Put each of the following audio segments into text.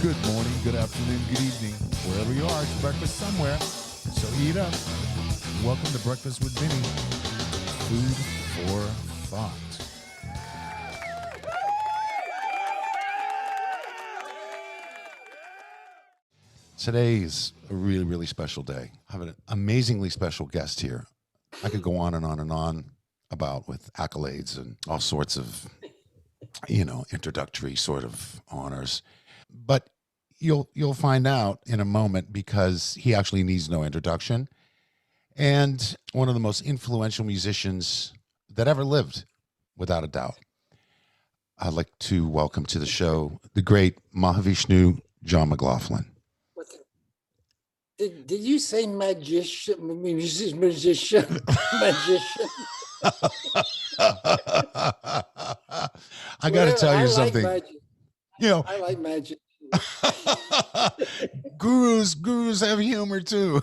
Good morning, good afternoon, good evening. Wherever you are, it's breakfast somewhere. So eat up. Welcome to Breakfast with Vinny. Food for thought. Today's a really, really special day. I have an amazingly special guest here. I could go on and on and on about with accolades and all sorts of, introductory sort of honors. But you'll find out in a moment because he actually needs no introduction. And one of the most influential musicians that ever lived, without a doubt. I'd like to welcome to the show the great Mahavishnu John McLaughlin. Did you say magician? Magician? I got to tell you something. I like magic. Gurus have humor too.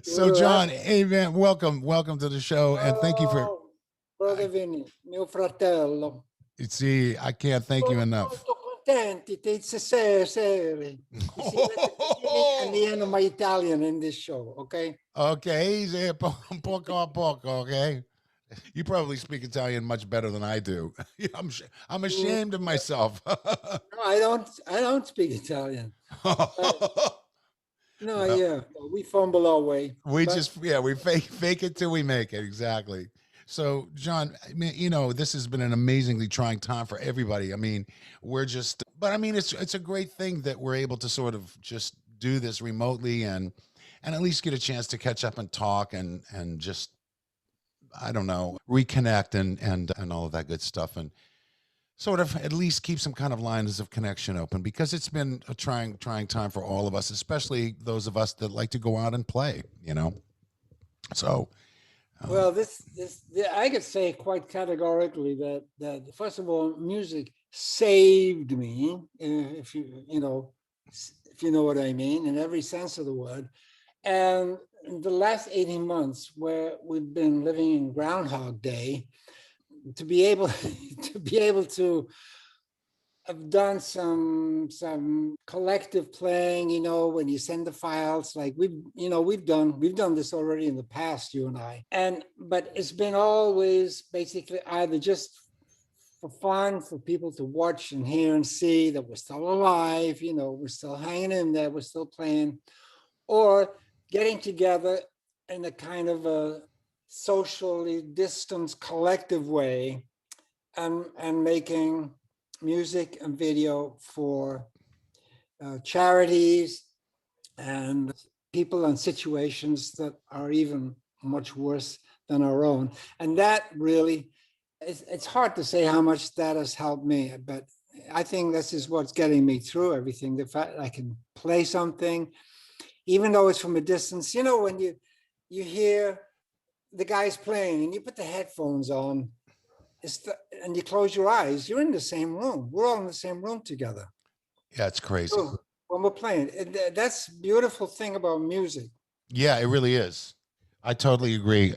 So John, hey man, welcome to the show, and thank you for Brother Vinny, mio fratello. See, I can't thank you enough. Molto contenti, seri. And the end of my Italian in this show, okay? Okay, easy, poco a poco, okay? You probably speak Italian much better than I do. I'm ashamed of myself. No, I don't speak Italian. Yeah, we fumble our way. We fake it till we make it. Exactly. So, John, I mean, this has been an amazingly trying time for everybody. I mean, it's a great thing that we're able to sort of just do this remotely and at least get a chance to catch up and talk and just, I don't know, reconnect and all of that good stuff, and sort of at least keep some kind of lines of connection open, because it's been a trying time for all of us, especially those of us that like to go out and play, So, well, this I could say quite categorically that first of all, music saved me, if you know what I mean, in every sense of the word. And in the last 18 months, where we've been living in Groundhog Day, to be able to have done some collective playing, when you send the files, like we've done this already in the past, you and I. But it's been always basically either just for fun, for people to watch and hear and see that we're still alive, we're still hanging in there, we're still playing, or getting together in a kind of a socially distanced collective way and making music and video for charities and people and situations that are even much worse than our own. And that really, it's hard to say how much that has helped me, but I think this is what's getting me through everything. The fact that I can play something, even though it's from a distance. When you hear the guys playing and you put the headphones on, and you close your eyes, you're in the same room. We're all in the same room together. Yeah, it's crazy. So when we're playing, that's the beautiful thing about music. Yeah, it really is. I totally agree.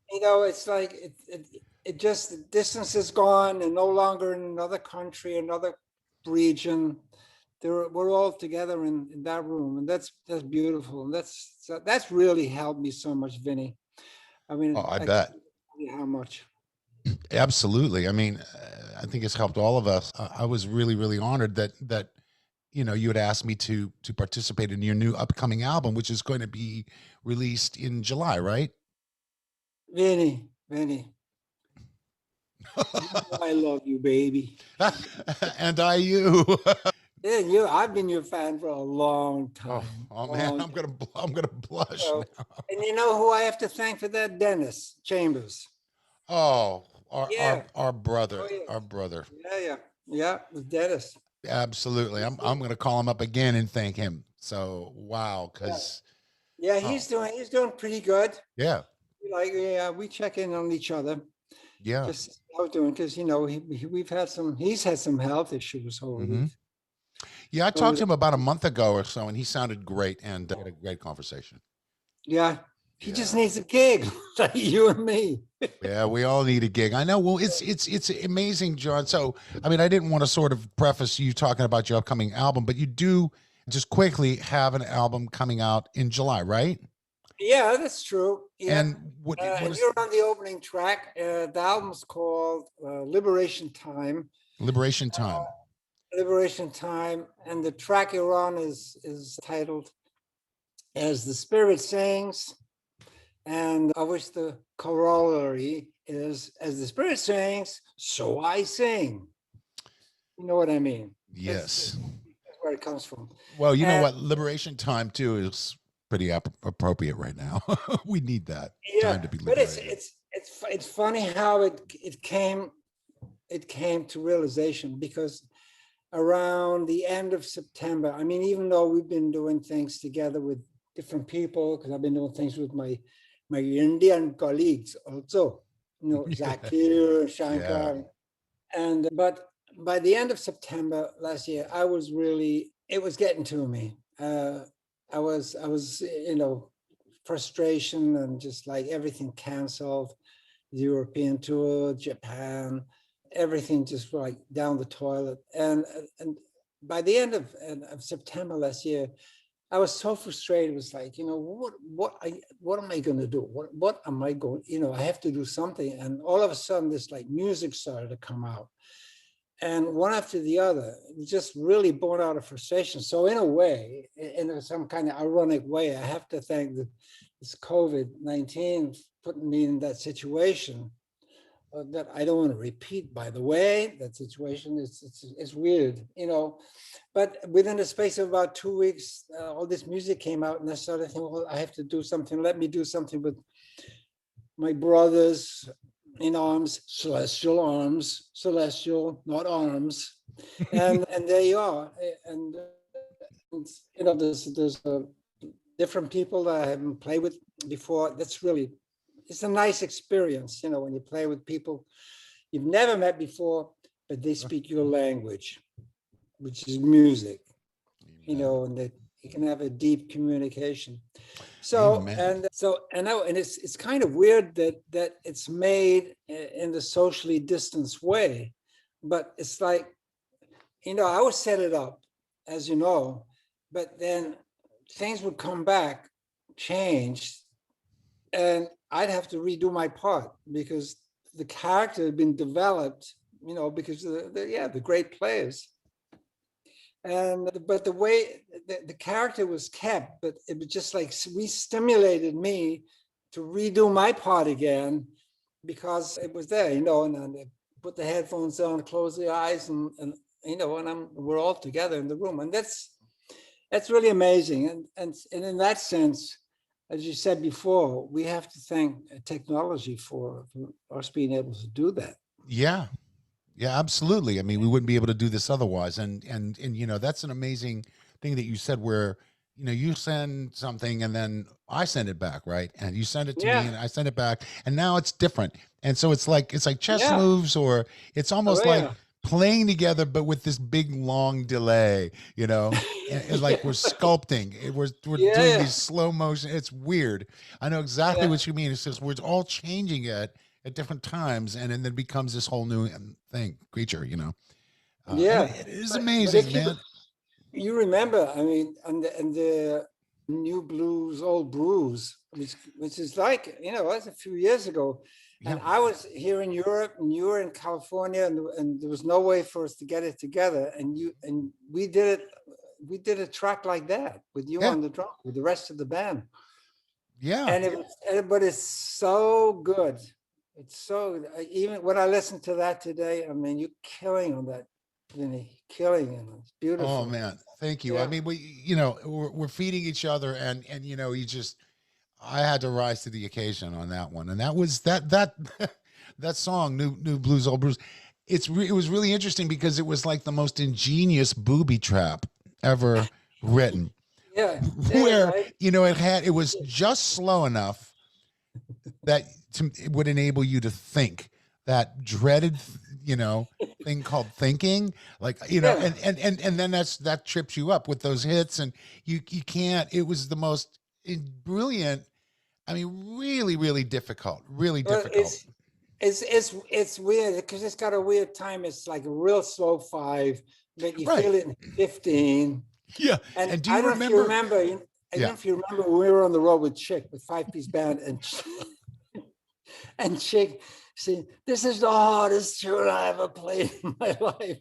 It's like it just, the distance is gone, and no longer in another country, another region. We're all together in that room, and that's beautiful. And that's really helped me so much, Vinny. I mean, I bet. How much? Absolutely. I mean, I think it's helped all of us. I was really, really honored that you had asked me to participate in your new upcoming album, which is going to be released in July, right? Vinny. I love you, baby. And I you. Yeah, I've been your fan for a long time. Oh man, I'm gonna blush now. And you know who I have to thank for that? Dennis Chambers. Oh, our brother, our brother. Yeah, with Dennis. Absolutely. I'm going to call him up again and thank him. So, wow. Cause he's doing pretty good. Yeah. We check in on each other. Yeah. Just how we're doing. Cause he's had some health issues over the Yeah. I talked to him about a month ago or so, and he sounded great and had a great conversation. Yeah. He just Yeah. needs a gig, like you and me. Yeah, we all need a gig. I know. Well, it's amazing, John. So, I mean, I didn't want to sort of preface you talking about your upcoming album, but you do just quickly have an album coming out in July, right? Yeah, that's true. Yeah. And what And is you're on the opening track. The album's called Liberation Time. Liberation Time? Liberation Time. And the track you're on is titled As the Spirit Sings. And I wish the corollary is As the Spirit sings, so I sing. You know what I mean? That's Yes. where it comes from. Well, you know And what? Liberation Time too is pretty appropriate right now. We need that time yeah, to be but liberated. it's funny how it came to realization, because around the end of September, I mean, even though we've been doing things together with different people, because I've been doing things with my Indian colleagues also, you know, Zakir, Yeah. Shankar, and but by the end of September last year, it was getting to me. I was, you know, frustration and just like everything canceled, the European tour, Japan, everything just like down the toilet. And by the end of September last year, I was so frustrated. It was like, you know, what am I going to do? What am I going? You know, I have to do something. And all of a sudden, this like music started to come out, and one after the other, just really born out of frustration. So in a way, in some kind of ironic way, I have to thank this COVID-19 putting me in that situation that I don't want to repeat. By the way, that situation is weird, you know. But within the space of about 2 weeks, all this music came out, and I started thinking, well, I have to do something. Let me do something with my brothers in arms, celestial, not arms, and there you are. And you know, there's different people that I haven't played with before. That's really, it's a nice experience, you know, when you play with people you've never met before, but they speak your language, which is music, you Amen. know, and that you can have a deep communication. Amen. And it's kind of weird that it's made in the socially distanced way, but it's like, you know, I would set it up, as you know, but then things would come back, changed, and I'd have to redo my part because the character had been developed, you know, because the great players. And but the way the character was kept, but it was just like re-stimulated me to redo my part again because it was there, you know, and then put the headphones on, close the eyes, and you know, and we're all together in the room, and that's really amazing. And in that sense, as you said before, we have to thank technology for us being able to do that. Yeah. Yeah, absolutely. I mean, we wouldn't be able to do this otherwise. And you know, that's an amazing thing that you said where, you know, you send something and then I send it back, right? And you send it to me Yeah, and I send it back. And now it's different. And so it's like chess yeah, moves, or it's oh almost like yeah, playing together, but with this big long delay, you know? And like we're yeah, sculpting. We're doing yeah, these slow motion. It's weird. I know exactly yeah, what you mean. It's just we're all changing it at different times, and then it becomes this whole new thing, creature, you know. And yeah. it is But if amazing, man. you remember, I mean, and the new blues, old brews, which is like, you know, that's a few years ago. Yeah, And I was here in Europe, and you were in California, and there was no way for us to get it together. And we did a track like that with you yeah, on the drum, with the rest of the band. yeah. And but it's so good. It's so, even when I listen to that today, I mean, you're killing on that, Vinny, killing, and it's Oh beautiful. man, thank you. I Yeah. mean, you know, we're feeding each other, and you know, you just, I had to rise to the occasion on that one, and that was that that song, new blues, old blues. It was really interesting because it was like the most ingenious booby trap ever written, Yeah, yeah, where right. you know it was just slow enough that it would enable you to think that dreaded, you know, thing called thinking, like, you know, Yeah, and then that trips you up with those hits, and you can't. It was the most brilliant I mean, really, really difficult, really Well, difficult. it's weird because it's got a weird time. It's like a real slow 5, but you Right. feel it in 15. Yeah. And And do I you don't know if you remember? remember, I don't know Yeah. if you remember when we were on the road with Chick, with 5-piece band, and Chick said, "This is the hardest tune I ever played in my life,"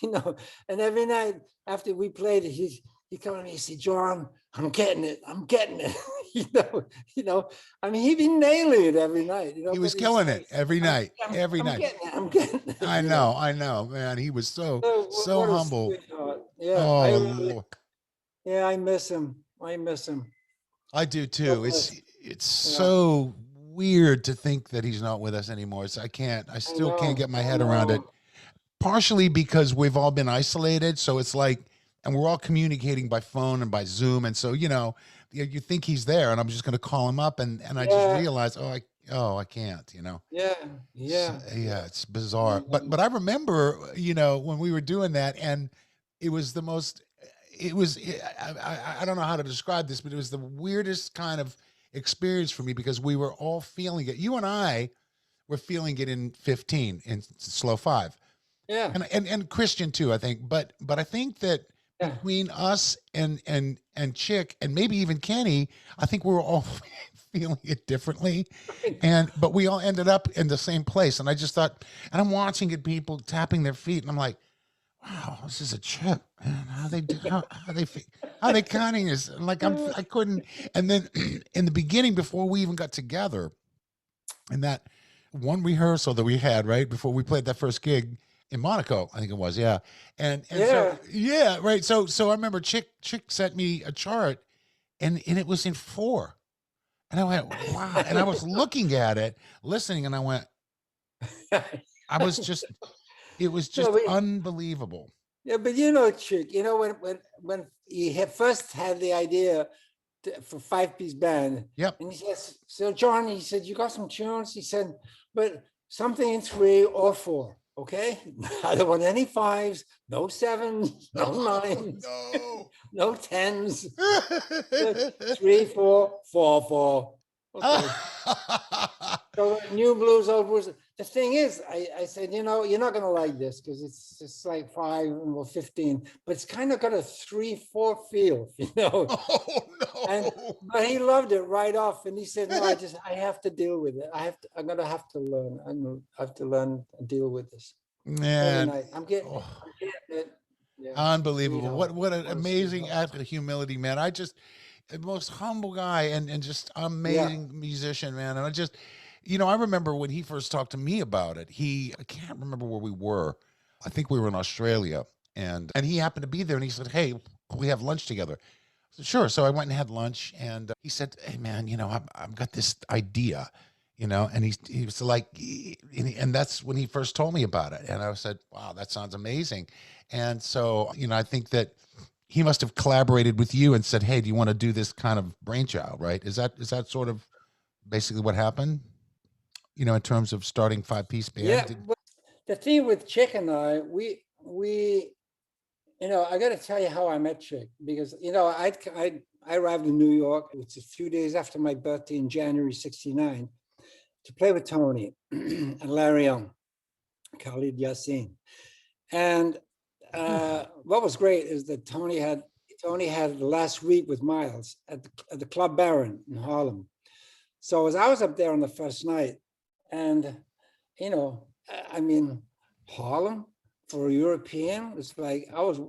you know. And every night after we played it, he come to me, he said, "John, I'm getting it, I'm getting it." You know. I mean, he'd be nailing it every night, He was but he's killing it like, every I'm, night, every I'm night. getting it, I'm getting I it. I know, man. He was so, So so what a humble. sweetheart. Yeah, Oh, Lord. I miss him. I miss him. I do So too. miss. It's Yeah, so weird to think that he's not with us anymore. I can't. I I still can't know. get my I head around it. know. Partially because we've all been isolated, so it's like, and we're all communicating by phone and by Zoom, and so you think he's there, and I'm just going to call him up, and I just Yeah, realize, I can't. yeah, So, yeah, yeah, yeah. it's bizarre. But And I remember, when we were doing that, and it was the most. It was. I don't know how to describe this, but it was the weirdest kind of experience for me because we were all feeling it. You and I were feeling it in 15 in slow 5, yeah, and Christian too, I think. But I think that yeah. between us and Chick and maybe even Kenny, I think we were all feeling it differently. But we all ended up in the same place. And I just thought, and I'm watching it, people tapping their feet, and I'm like, wow, this is a trip, man. How they counting this? And like I couldn't. And then in the beginning, before we even got together, in that one rehearsal that we had right before we played that first gig in Monaco, I think it was, yeah. And so Yeah. yeah, right. So I remember Chick sent me a chart, and it was in 4. And I went, wow. And I was looking at it, listening, and I went, I was just, it was No, just but, unbelievable. yeah, but Chick, when he had first had the idea for 5-piece band, Yep. and he says, "So John," he said, "you got some tunes?" He said, "But something in 3 or 4, okay? I don't want any 5s, no 7s, no Oh 9s, no. no 10s. 3, 4, 4, 4. Okay." So new blues, old blues. The thing is, I said, you're not going to like this because it's just like 5 and well 15, but it's kind of got a 3-4 feel. And Oh but he loved it right off, and he said, "No, I have to deal with it. I'm gonna have to learn. I have to learn and deal with this no. every Man. night. Oh. I'm getting it. Yeah, Unbelievable. sweetheart. What an What a amazing sweetheart. act of humility, man. I just the most humble guy and just Yeah, amazing musician, man. And I just I remember when he first talked to me about it. I can't remember where we were. I think we were in Australia, and he happened to be there, and he said, "Hey, we have lunch together." I said, "Sure." So I went and had lunch, and he said, "Hey, man, I've got this idea." And he was like, and that's when he first told me about it. And I said, wow, that sounds amazing. And so, I think that he must have collaborated with you and said, hey, do you want to do this kind of brainchild, right? Is that sort of basically what happened, in terms of starting 5-piece band? yeah. But the thing with Chick and we I got to tell you how I met Chick because I arrived in New York. It's a few days after my birthday in January '69 to play with Tony and Larry Young, Khalid Yassin. And what was great is that Tony had the last week with Miles at the Club Baron in Harlem. So as I was up there on the first night, and you know, I mean, Harlem for a European, it's like I was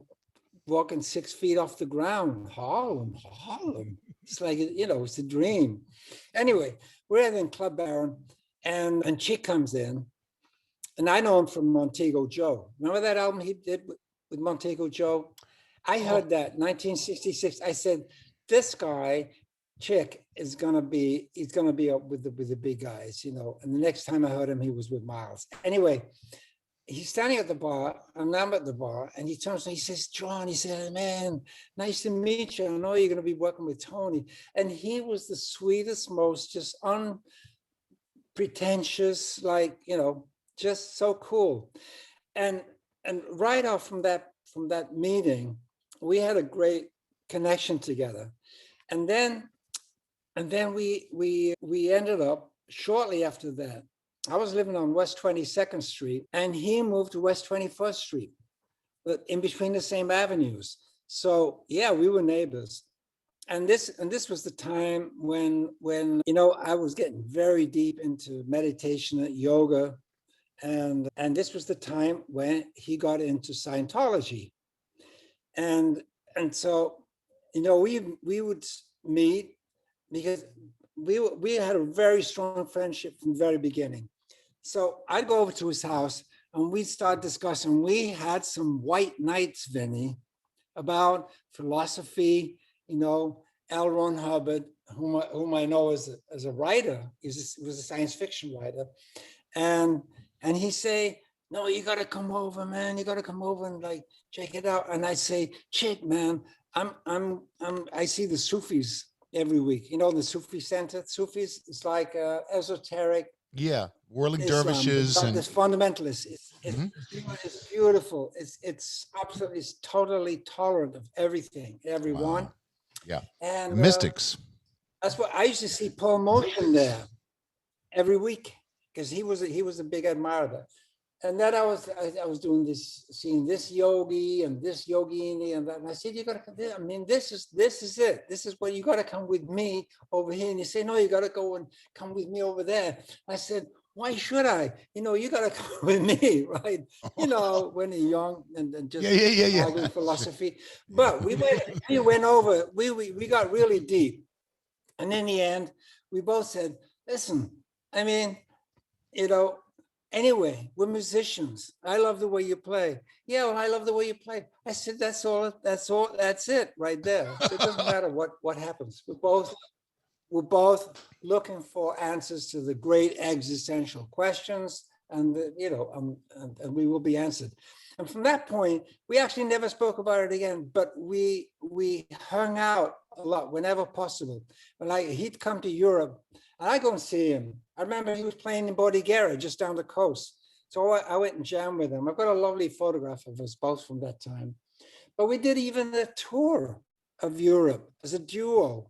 walking 6 feet off the ground. Harlem. It's like it's a dream. Anyway, we're in Club Baron, and Chick comes in, and I know him from Montego Joe. Remember that album he did with Montego Joe? I Oh, heard that 1966. I said, this guy, Chick, he's gonna be up with the big guys, And the next time I heard him, he was with Miles. Anyway, he's standing at the bar, and I'm at the bar, and he turns to me, he says, John, he said, man, nice to meet you. I know you're gonna be working with Tony. And he was the sweetest, most just unpretentious, like, just so cool. And right off from that meeting, we had a great connection together. And then And then we ended up shortly after that. I was living on West 22nd Street, and he moved to West 21st Street, but in between the same avenues. So yeah, we were neighbors. And this was the time when I was getting very deep into meditation and yoga, and this was the time when he got into Scientology. And so we would meet because we had a very strong friendship from the very beginning. So I'd go over to his house and we'd start discussing. We had some white nights, Vinny, about philosophy. L. Ron Hubbard, whom I know as a writer, was a science fiction writer, and he say, "No, you got to come over, man. You got to come over and like check it out." And I say, "Chick, man, I see the Sufis every week. The Sufi center. Sufis, it's like esoteric Yeah, whirling Islam, dervishes but and this fundamentalist. Mhm. It's beautiful. It's absolutely, it's totally tolerant of everything, everyone, Wow. Yeah, the and mystics. that's what I used to see Paul Motion there every week because he was a big admirer. And then I was doing this, seeing this yogi and this yogini and that. And I said, you got to, I mean, this is it. This is what you got to come with me over here. And you say, no, you got to go and come with me over there. I said, why should I? You got to come with me, right? When you're young and just Yeah. arguing philosophy. But we went over, we got really deep. And in the end, we both said, listen, I mean, you know, anyway, we're musicians. I love the way you play. Yeah, well, I love the way you play. I said, that's all, that's it right there. So it doesn't matter what happens. We're both looking for answers to the great existential questions, and and we will be answered. And from that point, we actually never spoke about it again, but we hung out a lot whenever possible. He'd come to Europe, and I go and see him. I remember he was playing in Bordighera, just down the coast. So I went and jammed with him. I've got a lovely photograph of us both from that time. But we did even a tour of Europe as a duo.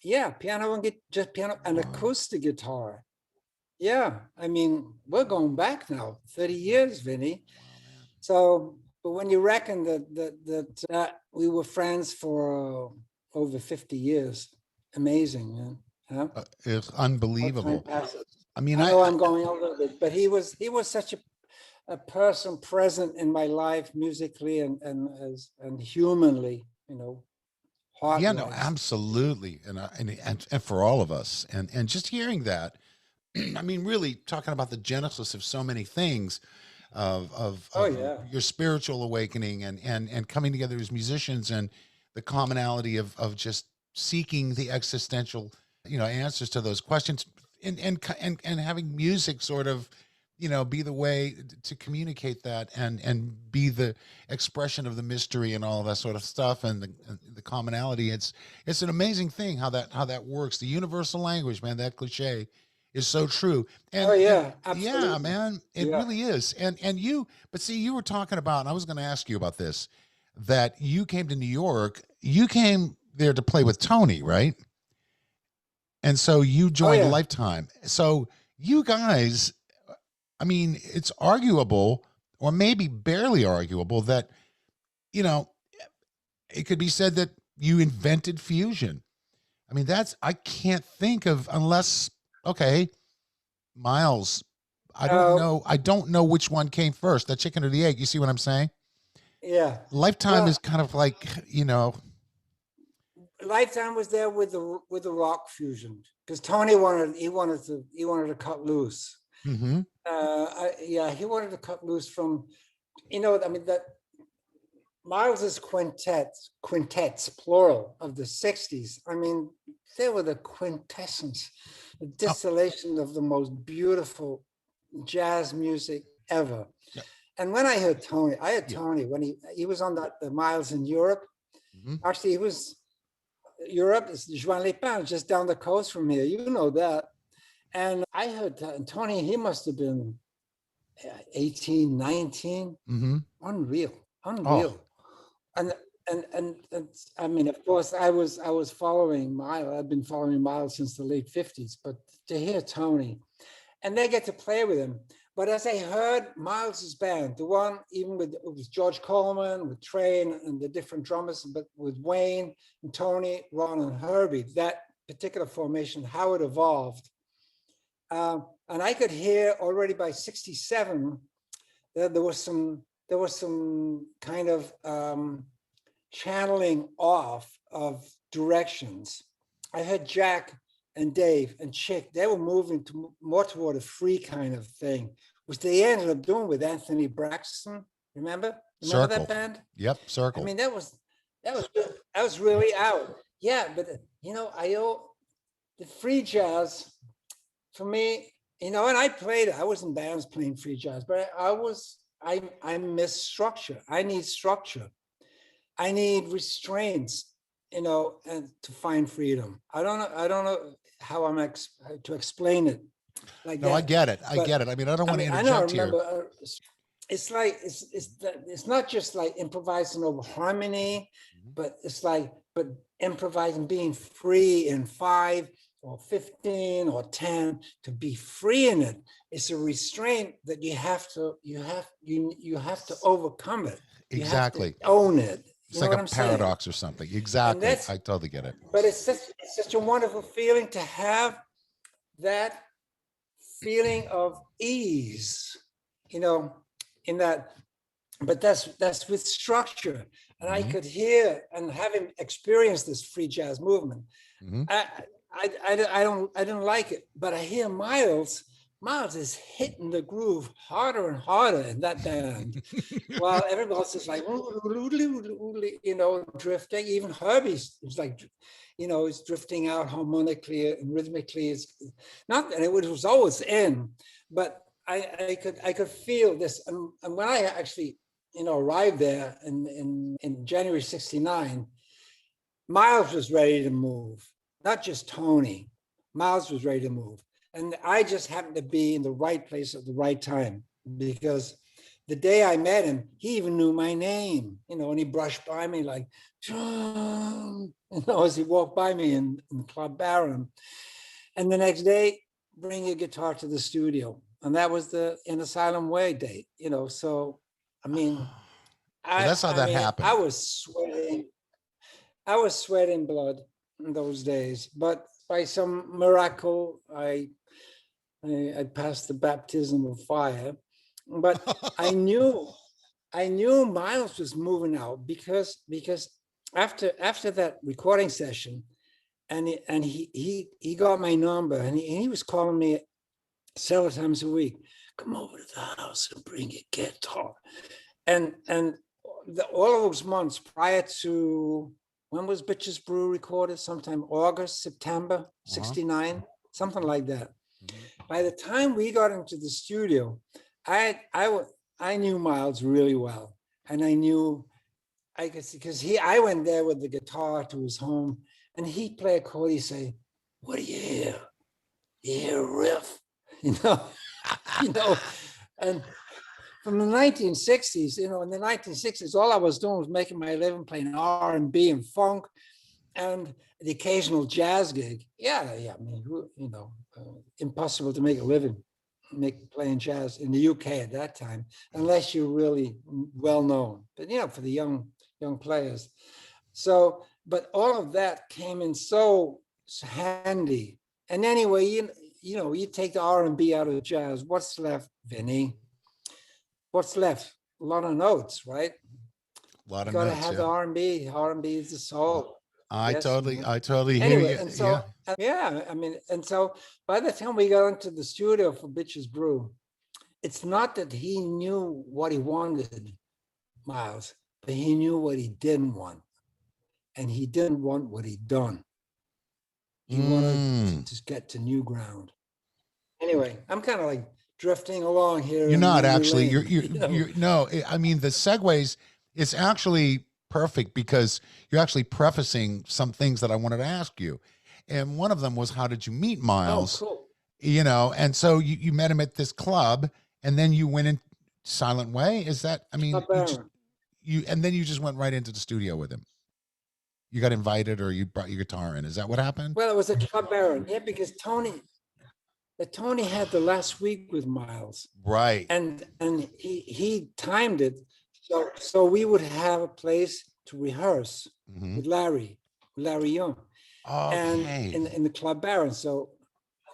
Yeah, just piano and acoustic guitar. Yeah, I mean, we're going back now, 30 years, Vinny. So, but when you reckon that we were friends for over 50 years, amazing, man. Huh? It's How time unbelievable. passes. I mean, I know I'm going a little bit, but he was such a person present in my life musically and humanly, yeah, no, heart-wise. absolutely, and for all of us, and just hearing that, I mean, really talking about the genesis of so many things, Oh of yeah. your spiritual awakening and coming together as musicians and the commonality of just seeking the existential, answers to those questions and having music sort of, be the way to communicate that and be the expression of the mystery and all of that sort of stuff and the commonality. It's an amazing thing how that works. The universal language, man, that cliche is so true. Oh And yeah, yeah, absolutely. man, it Yeah. really is. And but see, you were talking about, and I was going to ask you about this, that you came to New York, you came there to play with Tony, right? And so you Oh joined yeah. Lifetime. So you guys, I mean, it's arguable, or maybe barely arguable, that, you know, it could be said that you invented fusion. I mean, I can't think of, unless, okay, Miles, Uh, I don't know which one came first, the chicken or the egg. You see what I'm saying? yeah. Lifetime is Well, kind of like, Lifetime was there with the rock fusion because Tony wanted to cut loose. hmm Yeah, he wanted to cut loose from, I mean that Miles's quintets plural of the 60s. I mean, they were the quintessence, the oh, distillation of the most beautiful jazz music ever. yeah, And when I heard yeah. Tony when he was on the Miles in Europe. hmm Actually, he was Europe is Juan Lepin, just down the coast from here. You know that. And I heard Tony, he must have been 18, 19. hmm Unreal, Oh, unreal. And and I mean, of course, I was following Miles. I've been following Miles since the late '50s. But to hear Tony, and they get to play with him. But as I heard Miles's band, the one even with it was George Coleman, with Trey and the different drummers, but with Wayne and Tony, Ron and Herbie, that particular formation, how it evolved. And I could hear already by '67 that there was some kind of channeling off of directions. I heard Jack and Dave and Chick, they were moving more toward a free kind of thing, which they ended up doing with Anthony Braxton. Remember Circle. that band? Yep, Circle. I mean, that was really out. Yeah, but the free jazz for me, and I played. I was in bands playing free jazz, but I miss structure. I need structure. I need restraints, and to find freedom. I don't know how to explain it like No, that. I get it. I get it. I mean, I don't want to interject here. It's like it's not just like improvising over harmony, but it's like improvising, being free in 5 or 15 or 10, to be free in it. It's a restraint that you have to overcome it. Exactly. You have to own it. It's like a paradox or something. Exactly. I totally get it. But it's such a wonderful feeling to have that feeling of ease, in that. But that's with structure. And I could hear, and having experienced this free jazz movement, I didn't like it. But I hear Miles is hitting the groove harder and harder in that band, while everybody else is like, drifting. Even Herbie's is like, is drifting out harmonically and rhythmically. It's not, and it was always in, but I could feel this. And when I actually, arrived there in January '69, Miles was ready to move, not just Tony. Miles was ready to move. And I just happened to be in the right place at the right time, because the day I met him, he even knew my name, and he brushed by me like, John, as he walked by me in Club Barron. And the next day, bring your guitar to the studio. And that was the In Asylum Way date, so, I mean, that's how that happened. I was sweating blood in those days, but by some miracle, I passed the baptism of fire. But I knew Miles was moving out because after that recording session, and he got my number, and he was calling me several times a week. Come over to the house and bring your guitar. And all of those months prior to, when was Bitches Brew recorded? Sometime August, September, '69, something like that. By the time we got into the studio, I knew Miles really well. And I could see, because I went there with the guitar to his home, and he'd play a chord, he'd say, "What do you hear? You hear a riff?" And from the 1960s, in the 1960s, all I was doing was making my living playing R&B and funk, and the occasional jazz gig. Yeah. I mean, impossible to make a living playing jazz in the UK at that time, unless you're really well known. But for the young players. So, but all of that came in so handy. And anyway, you take the R&B out of jazz. What's left, Vinny? What's left? A lot of notes, right? A lot of notes. Got to have the R&B. R&B is the soul. I totally hear anyway, you. And so, I mean, and so by the time we got into the studio for Bitches Brew, it's not that he knew what he wanted, Miles, but he knew what he didn't want. And he didn't want what he'd done. He wanted to get to new ground. Anyway, I'm kind of like drifting along here. You're not actually. You're no. I mean, the segues. It's actually perfect, because you're actually prefacing some things that I wanted to ask you, and one of them was, how did you meet Miles? Oh, cool. And so you met him at this club, and then you went in Silent Way. Is that? I mean, and then you just went right into the studio with him. You got invited, or you brought your guitar in. Is that what happened? Well, it was a club baron, yeah, because Tony had the last week with Miles, Right. and he timed it so we would have a place to rehearse Hmm. with Larry Young, and Okay. in the club baron. So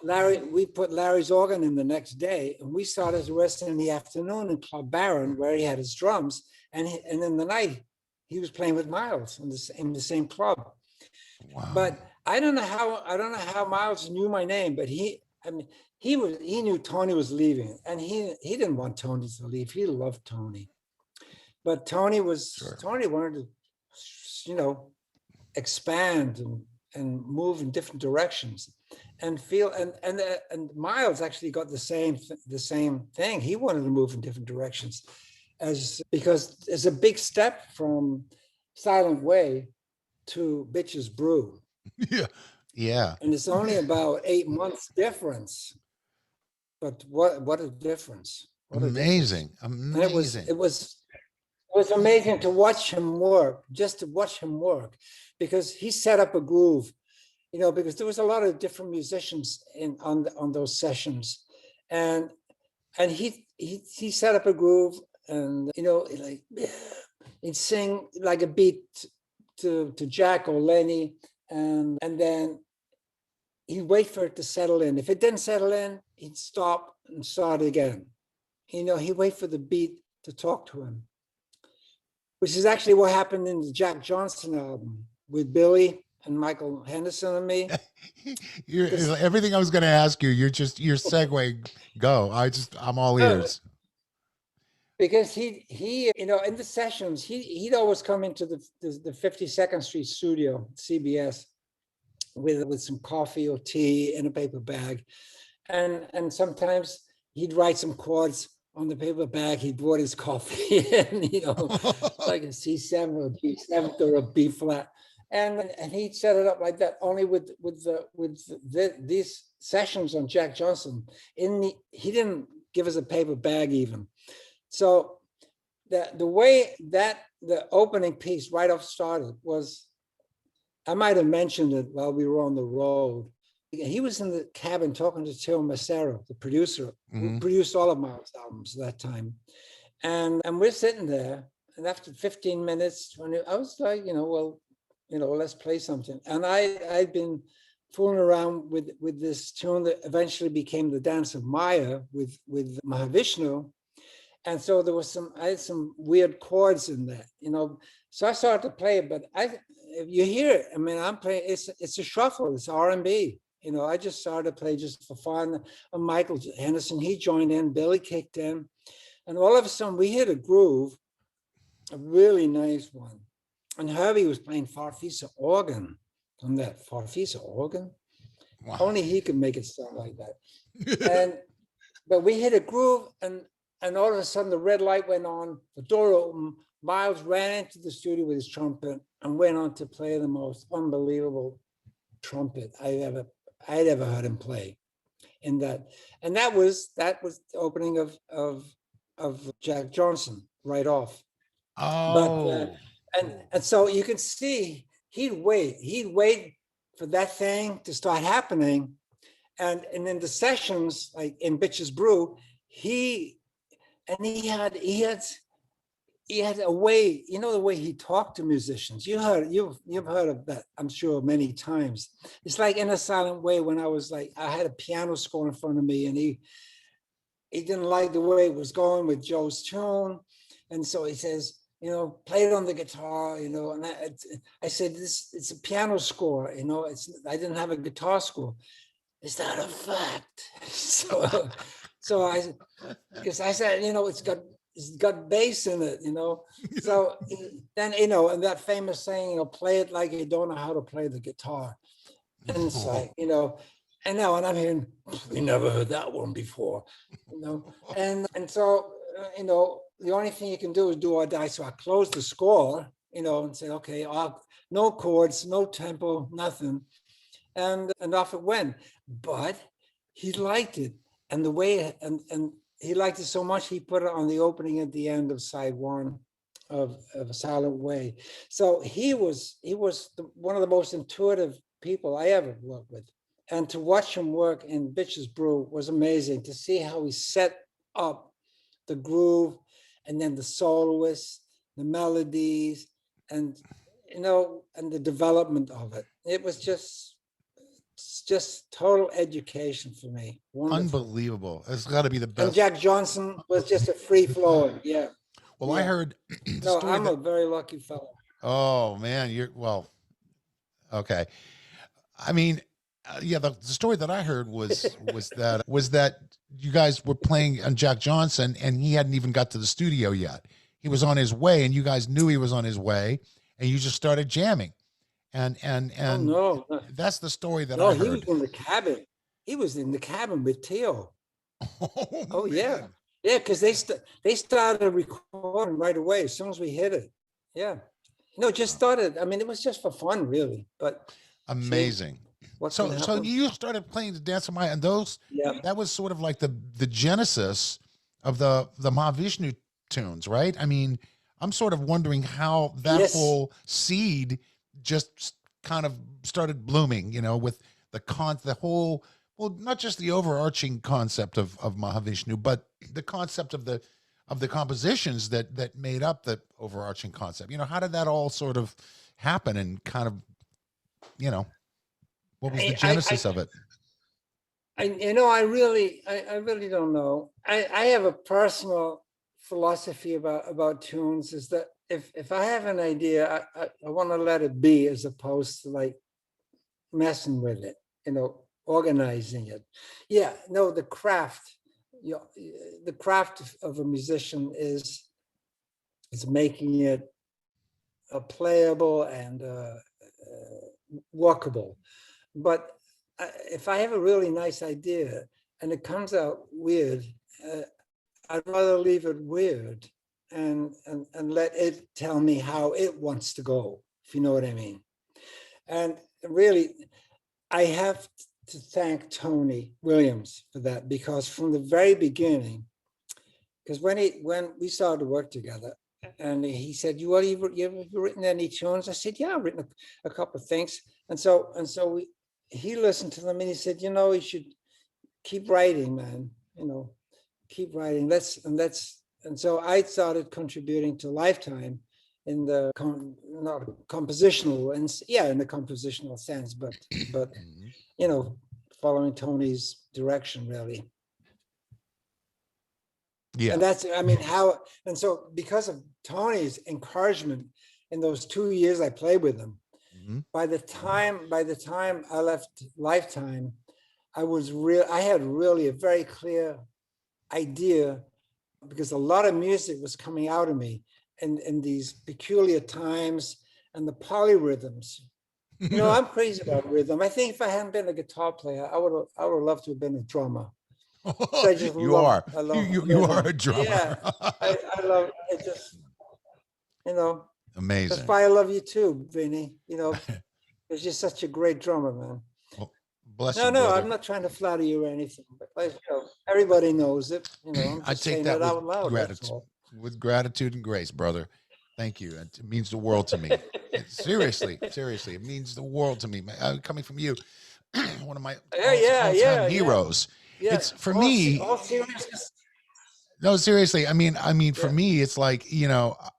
we put Larry's organ in the next day, and we started the rest in the afternoon in Club Baron, where he had his drums, and in the night he was playing with Miles in the same club. Wow. But I don't know how Miles knew my name, but he knew Tony was leaving, and he didn't want Tony to leave. He loved Tony, but Tony wanted to, expand and move in different directions, and feel and Miles actually got the same thing. He wanted to move in different directions, because there's a big step from Silent Way to Bitches Brew. Yeah. Yeah. And it's only about 8 months difference. But what a difference. What a Amazing. difference. And Amazing. it was amazing to watch him work, just to watch him work, because he set up a groove, because there was a lot of different musicians on those sessions. And he set up a groove, and like he'd sing like a beat to Jack or Lenny, and then he'd wait for it to settle in. If it didn't settle in, he'd stop and start again. He'd wait for the beat to talk to him, which is actually what happened in the Jack Johnson album with Billy and Michael Henderson and me. Everything I was going to ask you, your segue. Go. I'm all ears. Because he in the sessions, he'd always come into the 52nd Street studio, CBS, with some coffee or tea in a paper bag, and sometimes he'd write some chords on the paper bag. He brought his coffee in, like a C7 or a B7 or a B flat, and he'd set it up like that. Only with these sessions on Jack Johnson, he didn't give us a paper bag even. So the way that the opening piece right off started was, I might have mentioned it while we were on the road. He was in the cabin talking to Teo Macero, the producer, who produced all of Miles' albums at that time. And we're sitting there, and after 15 minutes, 20, I was like, let's play something. And I'd been fooling around with this tune that eventually became the Dance of Maya with Mahavishnu. And so I had some weird chords in that, So I started to play it, but if you hear it, I'm playing. It's a shuffle. It's R&B. I just started to play just for fun. And Michael Henderson, he joined in. Billy kicked in, and all of a sudden we hit a groove, a really nice one. And Herbie was playing Farfisa organ on that Farfisa organ. Wow. Only he could make it sound like that. But we hit a groove, and all of a sudden the red light went on, the door opened, Miles ran into the studio with his trumpet and went on to play the most unbelievable trumpet I'd ever heard him play in that. And that was the opening of Jack Johnson right off. Oh. But and so you can see he'd wait for that thing to start happening. And in the sessions, like in Bitches Brew, he had a way, the way he talked to musicians. You've heard of that, I'm sure, many times. It's like In a Silent Way, when I had a piano score in front of me, and he didn't like the way it was going with Joe's tune, and so he says, play it on the guitar, and I said, it's a piano score, I didn't have a guitar score. Is that a fact? So I said, it's got bass in it, So then, and that famous saying, play it like you don't know how to play the guitar. And it's like, and I'm hearing, we never heard that one before, And so, the only thing you can do is do or die. So I closed the score, and said, okay, no chords, no tempo, nothing. And off it went. But he liked it. And the way, and he liked it so much, he put it on the opening at the end of side one. of a silent way. So one of the most intuitive people I ever worked with. And to watch him work in Bitches Brew was amazing, to see how he set up the groove and then the soloists, the melodies, and and the development of it. It was just total education for me. Wonderful. Unbelievable. It's got to be the And best. Jack Johnson was just a free flowing. Yeah. Well, I Yeah. heard the No, story I'm that, a very lucky fellow. oh man, okay. I mean, yeah, the story that I heard was that you guys were playing on Jack Johnson and he hadn't even got to the studio yet. He was on his way and you guys knew he was on his way and you just started jamming. And Oh no, no, that's the story that no, I he was heard. in the cabin. He was in the cabin with Theo. Oh, Oh yeah, man. yeah, because they started recording right away as soon as we hit it. Yeah, no, just started. I mean, it was just for fun, really. But Amazing. what can So happen? you started playing the Dance of My, and those, Yeah. that was sort of like the genesis of the Mahavishnu tunes, right? I mean, I'm sort of wondering how that Yes. whole seed just kind of started blooming, with the whole, well, not just the overarching concept of Mahavishnu, but the concept of the compositions that made up the overarching concept. How did that all sort of happen and kind of, you know, what was the I, genesis of it? I really don't know. I have a personal philosophy about tunes, is that if I have an idea, I want to let it be, as opposed to like messing with it, organizing it. Yeah, no, the craft, the craft of a musician is making it playable and workable. But if I have a really nice idea and it comes out weird, I'd rather leave it weird and let it tell me how it wants to go, if you know what I mean. And really, I have to thank Tony Williams for that, because from the very beginning, because when we started to work together, and he said, "You have written any tunes?" I said, "Yeah, I've written a couple of things." And so he listened to them and he said, "You should keep writing, man. Keep writing. And so I started contributing to Lifetime in the not compositional, and yeah, in the compositional sense, but following Tony's direction, really. Yeah. And that's, I mean, and so because of Tony's encouragement in those 2 years I played with him, by the time I left Lifetime, I had really a very clear idea, because a lot of music was coming out of me in these peculiar times, and the polyrhythms. I'm crazy about rhythm. I think if I hadn't been a guitar player, I would have loved to have been a drummer. I just you are. I love You are a drummer. Yeah, I love it. Just amazing. That's why I love you too, Vinny. Because you're such a great drummer, man. Well, bless no, you, no, brother. I'm not trying to flatter you or anything, but everybody knows it. I'm just I take saying that it out loud. with gratitude and grace, brother. Thank you. It means the world to me. Seriously, it means the world to me. Coming from you, one of my all-time heroes. Yeah. It's for me. All seriousness. No, seriously. I mean, for me, it's like,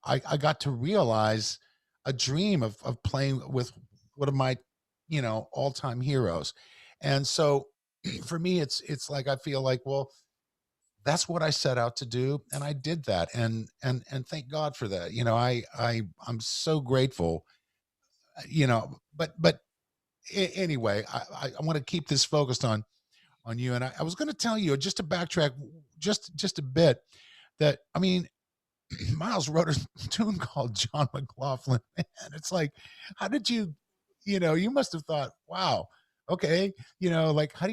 I got to realize a dream of playing with one of my, all-time heroes. And so for me, it's like, I feel like, well, that's what I set out to do. And I did that. And thank God for that. I'm so grateful, but anyway, I want to keep this focused on you. And I was going to tell you, just to backtrack just a bit, that, I mean, Miles wrote a tune called John McLaughlin. And it's like, how did you must have thought, wow, okay, like, how do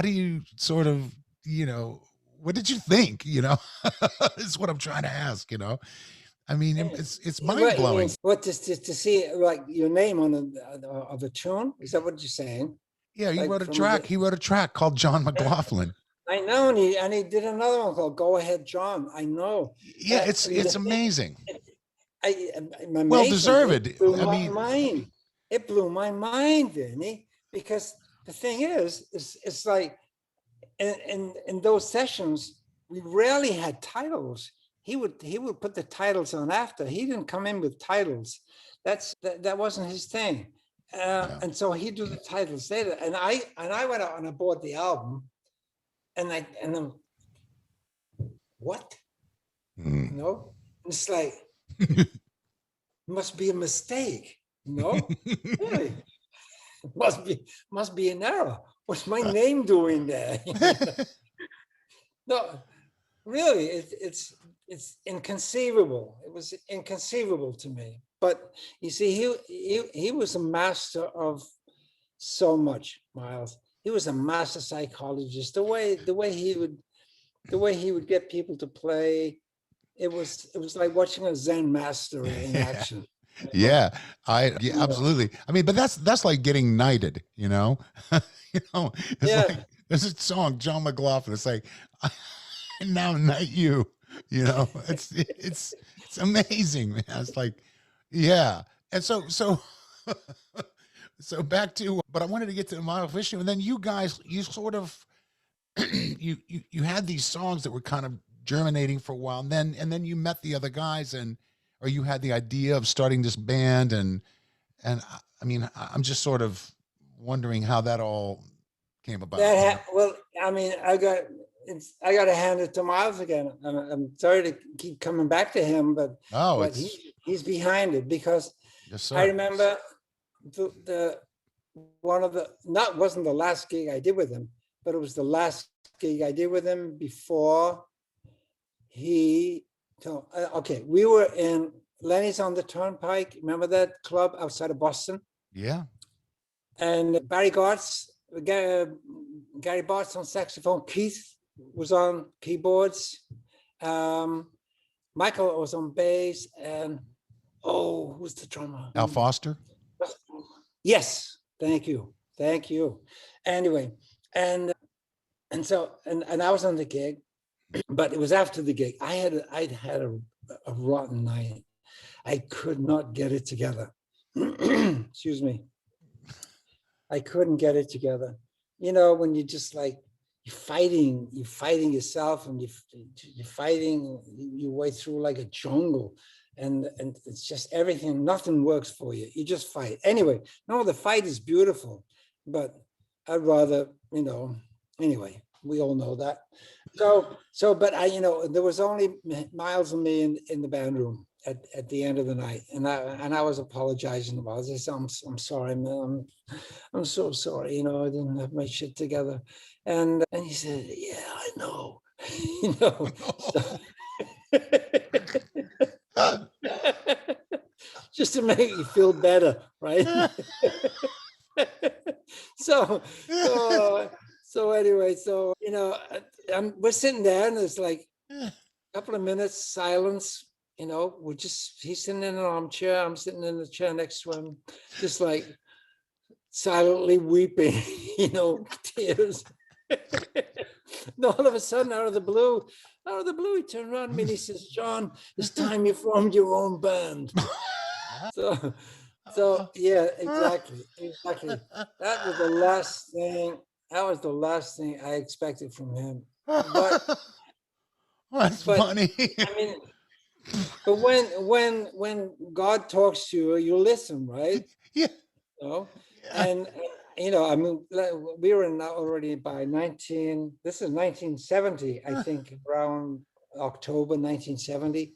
you sort of, what did you think, is what I'm trying to ask, I mean, it's mind blowing. What, to see like your name on of a tune? Is that what you're saying? Yeah, he Like wrote a track. He wrote a track called John McLaughlin. I know, and he did another one called "Go Ahead, John." I know. Yeah, I mean, it's amazing. I'm Well amazing. It deserved. blew I my mean, mind. It blew my mind, Vinny, because the thing is, it's like in those sessions, we rarely had titles. He would put the titles on after. He didn't come in with titles. That wasn't his thing. yeah. And so he'd do the titles later. And I went out and I bought the album, and then what? Mm. It's like, must be a mistake, Really, must be an error. What's my name doing there? No, really, it's inconceivable. It was inconceivable to me. But you see, he was a master of so much, Miles. He was a master psychologist. The way he would get people to play, it was like watching a Zen master in Yeah. action. Yeah, yeah, You know? absolutely. I mean, but that's like getting knighted, you know? It's like Yeah, there's a song, John McLaughlin. It's like, I now knight you, you know. It's amazing, man. It's like, yeah. And so so back to, but I wanted to get to the Mahavishnu, and then you guys, you sort of you had these songs that were kind of germinating for a while, and then you met the other guys, and or you had the idea of starting this band, and I mean, I'm just sort of wondering how that all came about, you know. well, I mean, I got to hand it to Miles again. I'm sorry to keep coming back to him, but Oh, but it's he's behind it, because yes, I sir. remember the one of the not wasn't the last gig I did with him, but it was the last gig I did with him before he. So okay, we were in Lenny's on the Turnpike. Remember that club outside of Boston? Yeah. And Barry Gartz, Gary Bartz on saxophone. Keith was on keyboards. Um, Michael was on bass, and who's the drummer? Al Foster. Yes, thank you. Anyway, and so I was on the gig, but it was after the gig. I'd had a rotten night. I could not get it together. Excuse me. I couldn't get it together. When you just like you're fighting yourself, and you're fighting your way through like a jungle, and it's just everything. Nothing works for you. You just fight anyway. No, the fight is beautiful, but I'd rather, Anyway, we all know that. But there was only Miles and me in the band room at the end of the night, and I was apologizing about it. I said, I'm sorry, man. I'm so sorry. I didn't have my shit together. And he said, yeah, I know. So, just to make you feel better, right? so so anyway, we're sitting there, and there's like a couple of minutes silence. He's sitting in an armchair, I'm sitting in the chair next to him, just like silently weeping, tears. And all of a sudden, out of the blue, he turned around to me and he says, John, it's time you formed your own band. So yeah, exactly. That was the last thing I expected from him. But That's funny. I mean, but when God talks to you, you listen, right? Yeah. And I mean, we were now already by this is 1970, I think, around October 1970.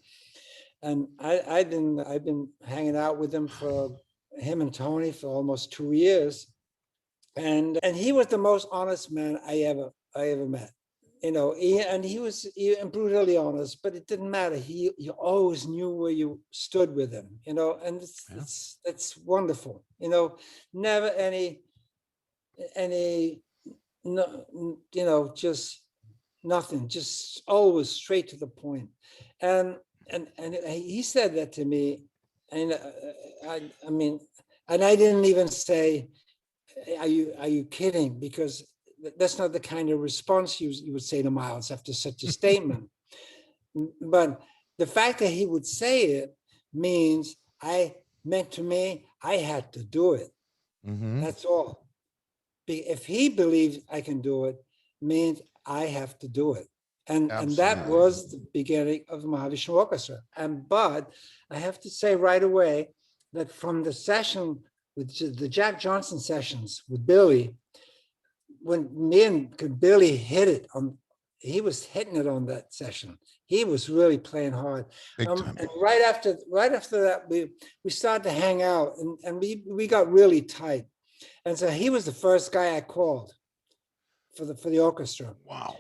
And I've been hanging out with him and Tony for almost 2 years. And he was the most honest man I ever met. He was brutally honest, but it didn't matter. You always knew where you stood with him, and it's wonderful. Never any no, just nothing, just always straight to the point. And he said that to me, and I mean, and I didn't even say, are you kidding? Because that's not the kind of response you would say to Miles after such a statement. But the fact that he would say it meant to me, I had to do it. That's all. If he believes I can do it, means I have to do it. And that was the beginning of the Mahavishnu Orchestra. But I have to say right away that from the session with the Jack Johnson sessions with Billy, when me and Billy hit it on, he was hitting it on that session. He was really playing hard. And right after that, we started to hang out, and we got really tight. And so he was the first guy I called for the orchestra. Wow.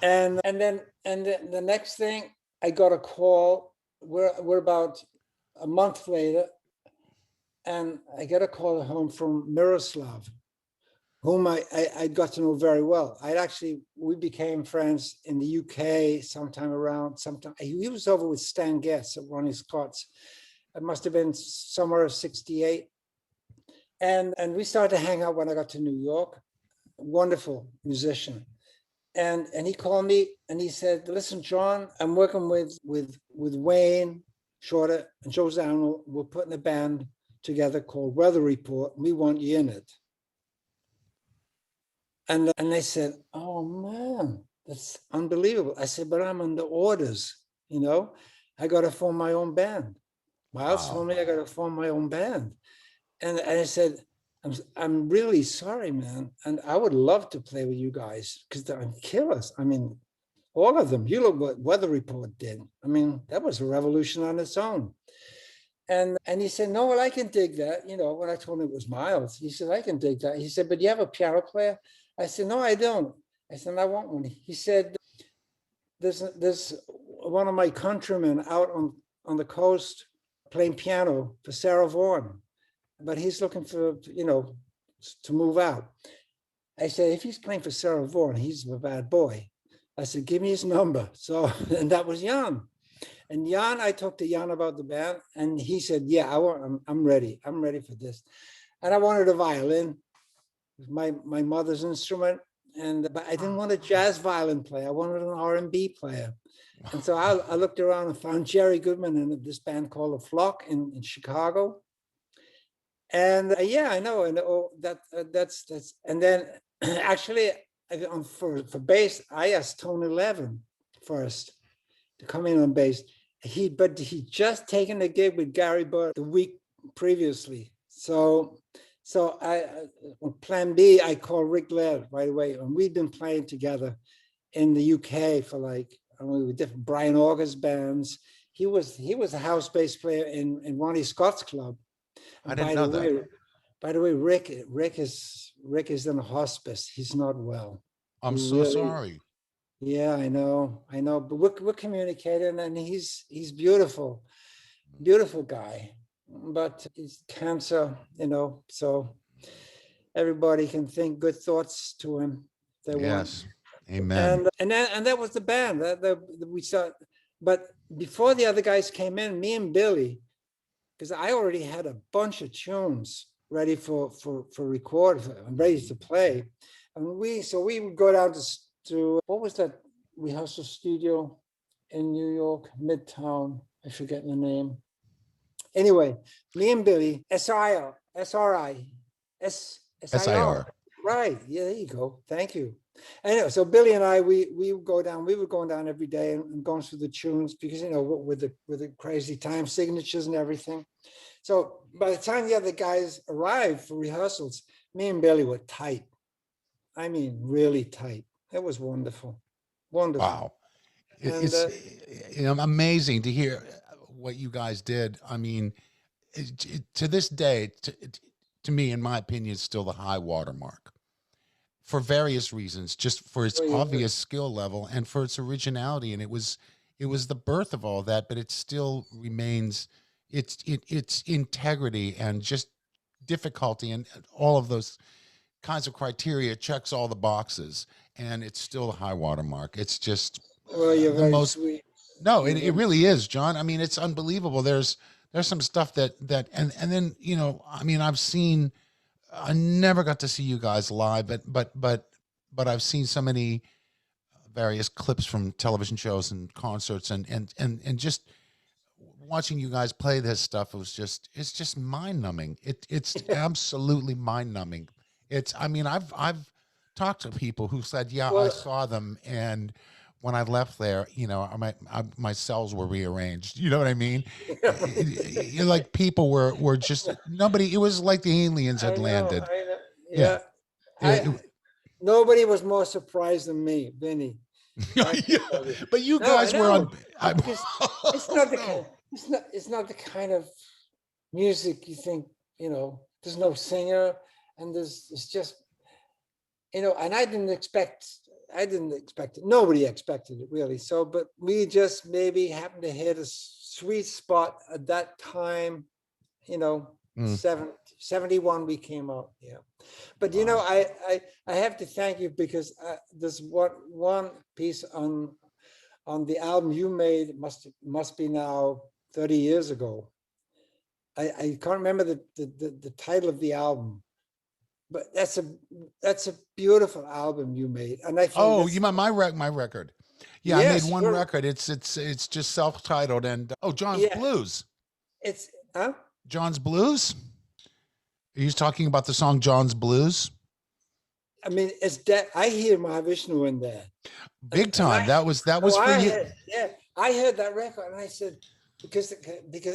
And then the next thing, I got a call. We're about a month later, and I get a call home from Miroslav, whom I got to know very well. We became friends in the UK sometime. He was over with Stan Getz at Ronnie Scott's. It must have been summer of '68. And we started to hang out when I got to New York. Wonderful musician. And he called me and he said, listen, John, I'm working with Wayne Shorter and Joe Zanel. We're putting a band together called Weather Report. We want you in it. And they said, oh man, that's unbelievable. I said, but I'm under orders, I got to form my own band. Miles told me I got to form my own band. And I said, I'm really sorry, man. And I would love to play with you guys because they're killers. I mean, all of them. You look what Weather Report did. I mean, that was a revolution on its own. And he said, no, well, I can dig that. When I told him it was Miles, he said, I can dig that. He said, but do you have a piano player? I said, no, I don't. I said, I want one. He said, there's one of my countrymen out on the coast playing piano for Sarah Vaughan, but he's looking for, to move out. I said, if he's playing for Sarah Vaughan, he's a bad boy. I said, give me his number. So, and that was Jan. And I talked to Jan about the band, and he said, yeah, I'm ready. I'm ready for this. And I wanted a violin, my mother's instrument, but I didn't want a jazz violin player. I wanted an R&B player. And so I looked around and found Jerry Goodman in this band called The Flock in Chicago. And I know, and that's and then actually for bass, I asked Tony Levin first to come in on bass. But he just taken a gig with Gary Burr the week previously. So on Plan B, I called Rick Laird right away, and we'd been playing together in the UK for with different Brian August bands. He was a house bass player in Ronnie Scott's club. I didn't know that. By the way, Rick is in a hospice. He's not well. I'm so sorry. Yeah, I know. But we're communicating, and he's beautiful guy. But he's cancer, so everybody can think good thoughts to him. Yes. Amen. And that was the band that we saw. But before the other guys came in, me and Billy, because I already had a bunch of tunes ready for record and ready to play. And we would go down to what was that rehearsal studio in New York, Midtown? I forget the name. Anyway, me and Billy, SIR. Right. Yeah, there you go. Thank you. Anyway, so Billy and I, we would go down. We were going down every day and going through the tunes because with the crazy time signatures and everything. So by the time the other guys arrived for rehearsals, me and Billy were tight. I mean, really tight. It was wonderful. Wonderful. Wow. It's amazing to hear what you guys did. I mean, to this day, to me, in my opinion, it's still the high watermark for various reasons, just for its obvious skill level and for its originality. And it was the birth of all that, but it still remains its integrity and just difficulty and all of those kinds of criteria checks all the boxes, and it's still a high watermark. It's just you're the most sweet. No, it really is, John. I mean, it's unbelievable. There's some stuff that and then I mean, I never got to see you guys live, but but I've seen so many various clips from television shows and concerts, and just watching you guys play this stuff, it's just mind numbing. It's absolutely mind numbing. I mean, I've talked to people who said, yeah, I Well, saw them, and when I left there, my cells were rearranged. You know what I mean? Like people were just nobody. It was like the aliens had landed. I know. Yeah. Yeah, It, I nobody was more surprised than me, Vinny. I yeah, can tell you. but you No, I guys were on. know I, because it's not the kind. no. It's not the kind of music you think. There's no singer, and it's just And I didn't expect it. Nobody expected it really. So, but we just maybe happened to hit a sweet spot at that time. You know, Mm, 71 we came out. Yeah. But wow. I have to thank you because there's one piece on the album you made must be now 30 years ago. I can't remember the title of the album, but that's a beautiful album you made, and I think Oh, that's you mean my record? Yeah, I made yes, one record. It's just self-titled, and oh, John's yeah, Blues. it's huh? John's Blues. Are you talking about the song John's Blues? I mean, it's that I hear Mahavishnu in there, Big and time. That was oh, for you. I heard that record, and I said because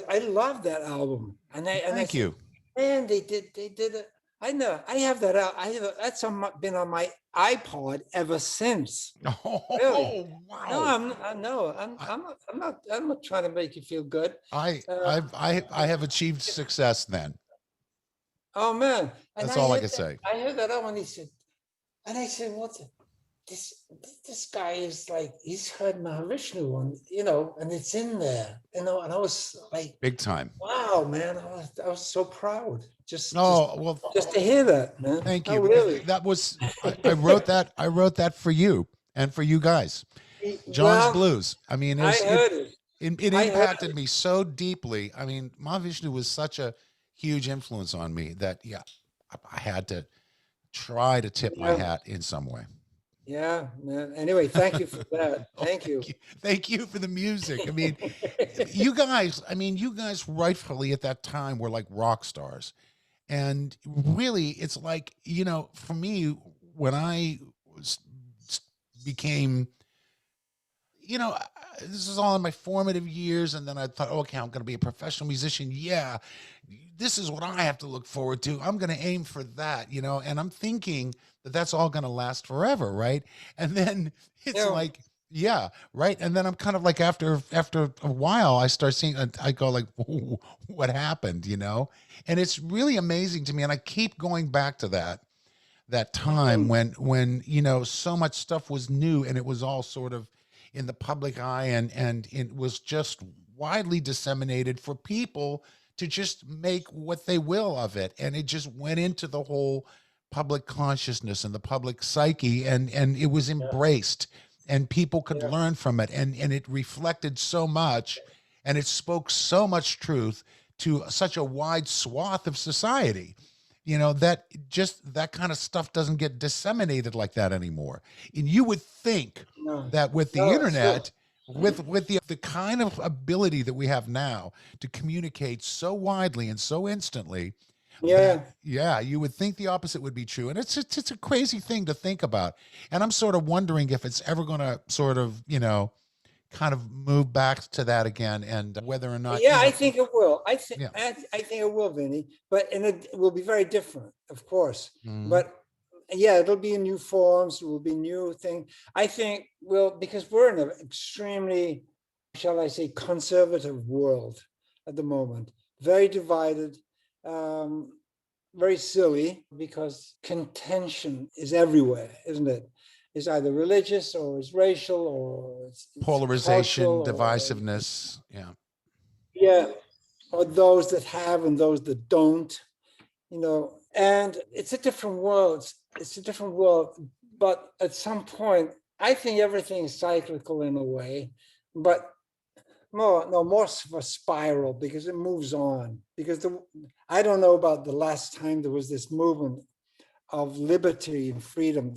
I love that album, and I Thank said, you. man, they did it. I know I have that out. That's been on my iPod ever since. Really? Oh, No, wow. no, I I'm not trying to make you feel good. I Uh, I have achieved success then. oh man. And That's all I can say. I heard that out and he said, and I said, what this this guy is like, he's heard Mahavishnu one, and it's in there, and I was like, Big time. wow, man, I was so proud. Oh, well, Just to hear that, man. thank Oh, you, because really? that was I wrote that. I wrote that for you and for you guys. John's Well, Blues. I mean, I heard it. it I heard impacted it. me so deeply. I mean, Mahavishnu was such a huge influence on me that yeah, I had to try to tip my Yeah, hat in some way. yeah, man. Anyway, thank you for that. Oh, Thank you. thank you for the music. I mean, you guys rightfully at that time were like rock stars. And really, it's like, for me, when I was, became, this is all in my formative years. And then I thought, okay, I'm going to be a professional musician. Yeah, this is what I have to look forward to. I'm going to aim for that, and I'm thinking that that's all going to last forever. Right. And then it's Yeah, like, yeah, right. And then I'm kind of like after a while, I start seeing, I go like, what happened, and it's really amazing to me. And I keep going back to that time when so much stuff was new and it was all sort of in the public eye, and it was just widely disseminated for people to just make what they will of it, and it just went into the whole public consciousness and the public psyche, and it was yeah, embraced, and people could yeah, learn from it, and it reflected so much, and it spoke so much truth to such a wide swath of society, that just that kind of stuff doesn't get disseminated like that anymore. And you would think no, that with the no, it's true. internet, with the kind of ability that we have now to communicate so widely and so instantly, that Yeah, yeah, you would think the opposite would be true. And it's a crazy thing to think about. And I'm sort of wondering if it's ever going to sort of, kind of move back to that again, and whether or not, yeah, I think it will. yeah. I think it will, Vinny. But it will be very different, of course. Mhm. But yeah, it'll be in new forms. It will be new thing. I think because we're in an extremely, shall I say, conservative world at the moment. Very divided, um, very silly because contention is everywhere, isn't it? It's either religious or it's racial or it's Polarization, cultural or divisiveness. Yeah. yeah, or those that have and those that don't, and it's a different world. It's a different world. But at some point, I think everything is cyclical in a way, but more of a spiral because it moves on. Because I don't know about the last time there was this movement of liberty and freedom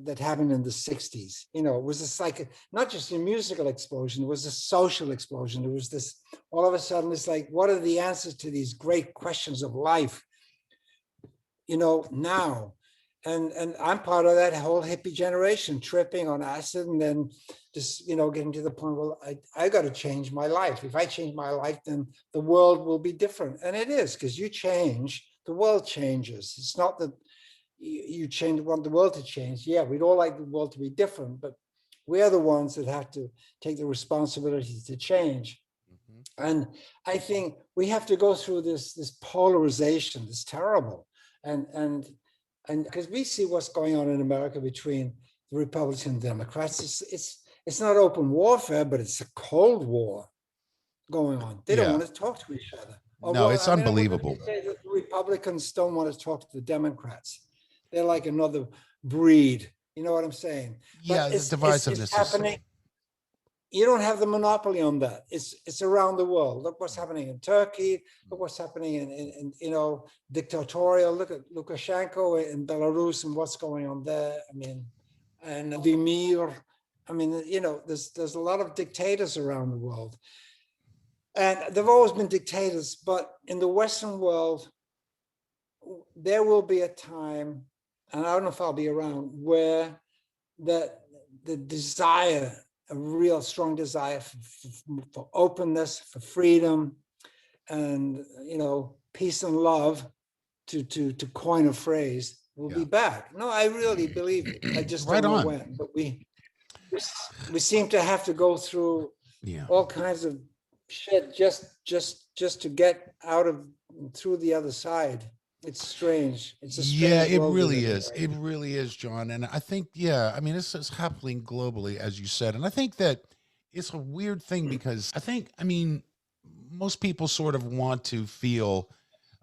that happened in the 60s. You know, it was this like not just a musical explosion, it was a social explosion. It was this, all of a sudden, it's like, what are the answers to these great questions of life, you know, now? And I'm part of that whole hippie generation, tripping on acid and then just, you know, getting to the point, well, I got to change my life. If I change my life, then the world will be different. And it is, because you change, the world changes. It's not that you change, want the world to change. Yeah, we'd all like the world to be different, but we are the ones that have to take the responsibility to change. And I think we have to go through this polarization. It's terrible. And because we see what's going on in America between the Republicans and Democrats, it's not open warfare, but it's a cold war going on. They don't Yeah. want to talk to each other. No, it's I mean, I wouldn't unbelievable. say that the Republicans don't want to talk to the Democrats. They're like another breed. You know what I'm saying? Yeah, But the it's divisiveness is happening. You don't have the monopoly on that. It's around the world. Look what's happening in Turkey. Look what's happening in you know, dictatorial. Look at Lukashenko in Belarus and what's going on there. I mean, and Vladimir. I mean, you know, there's a lot of dictators around the world, and there've always been dictators. But in the Western world, there will be a time, and I don't know if I'll be around, where the desire, a real strong desire for openness, for freedom, and, you know, peace and love, to coin a phrase, will be back. No, I really believe it. I just right don't know on. when. But we seem to have to go through Yeah. all kinds of shit just to get out of through the other side. It's strange. It's a Yeah, strange it world we really live in is. right It now. really is, John. And I think, yeah, I mean, it's happening globally, as you said. And I think that it's a weird thing because I think, I mean, most people sort of want to feel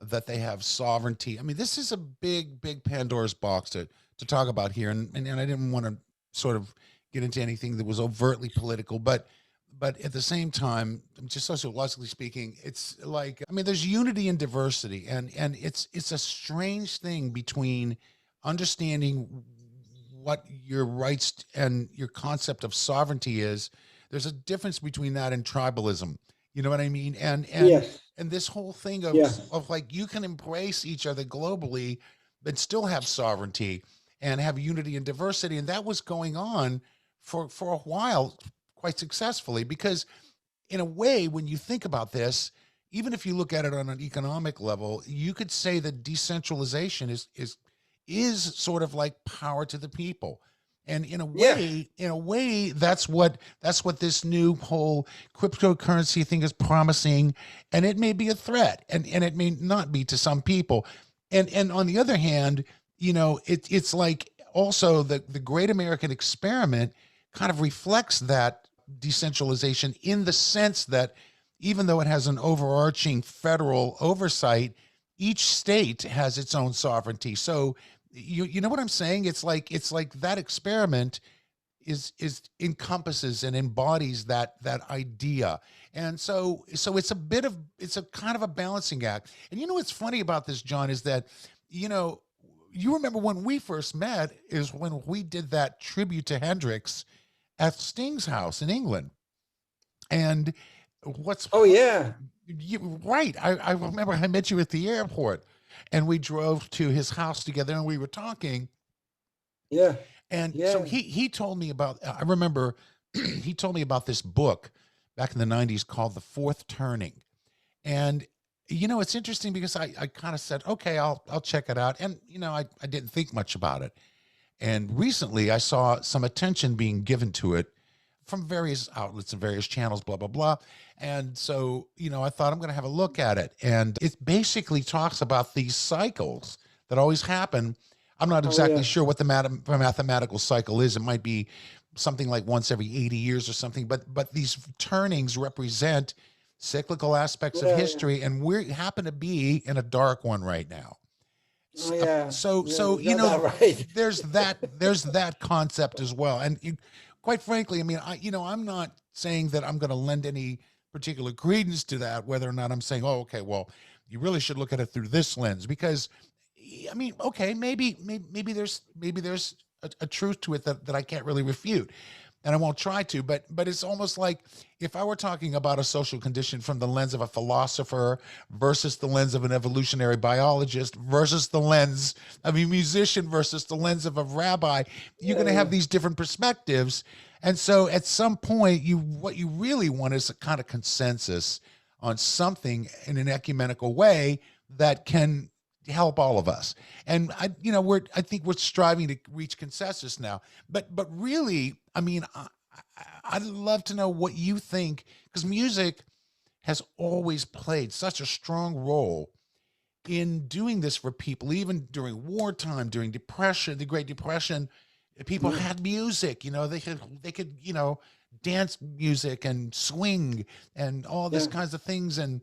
that they have sovereignty. I mean, this is a big, big Pandora's box to talk about here. And I didn't want to sort of get into anything that was overtly political, but at the same time, just sociologically speaking, it's like, I mean, there's unity and diversity, and it's a strange thing between understanding what your rights and your concept of sovereignty is. There's a difference between that and tribalism. You know what I mean? Yes. And this whole thing Yeah. of like, you can embrace each other globally, but still have sovereignty and have unity and diversity. And that was going on for a while, quite successfully, because in a way, when you think about this, even if you look at it on an economic level, you could say that decentralization is sort of like power to the people. And Yeah. in a way, that's what this new whole cryptocurrency thing is promising. And it may be a threat, and it may not be to some people. And on the other hand, it's like also the great American experiment kind of reflects that decentralization in the sense that even though it has an overarching federal oversight, each state has its own sovereignty. So you know what I'm saying? It's like that experiment is encompasses and embodies that idea. And so it's a kind of a balancing act. And you know what's funny about this, John, is that you know you remember when we first met is when we did that tribute to Hendrix at Sting's house in England. And what's Oh yeah. right, I remember I met you at the airport, and we drove to his house together, and we were talking. Yeah. And so Yeah. he told me about. I remember he told me about this book back in the '90s called The Fourth Turning. And it's interesting because I kind of said, okay, I'll check it out, and I didn't think much about it. And recently I saw some attention being given to it from various outlets and various channels, blah, blah, blah. And so, I thought I'm going to have a look at it. And it basically talks about these cycles that always happen. I'm not Oh exactly yeah. sure what the mathematical cycle is. It might be something like once every 80 years or something, but these turnings represent cyclical aspects of Yeah. Yeah. history. And we happen to be in a dark one right now. Oh yeah. So You got that right. there's that concept as well. And quite frankly, I mean, I'm not saying that I'm going to lend any particular credence to that, whether or not I'm saying, oh, okay, well, you really should look at it through this lens, because I mean, okay, maybe there's a truth to it that I can't really refute, and I won't try to. But it's almost like if I were talking about a social condition from the lens of a philosopher versus the lens of an evolutionary biologist versus the lens of a musician versus the lens of a rabbi, you're going to have Uh, these different perspectives. And so at some point, what you really want is a kind of consensus on something in an ecumenical way that can help all of us. And I think we're striving to reach consensus now. But really, I mean, I'd love to know what you think, because music has always played such a strong role in doing this for people, even during wartime, during depression, the Great Depression. People yeah, had music, they could dance music and swing and all this yeah, kinds of things, and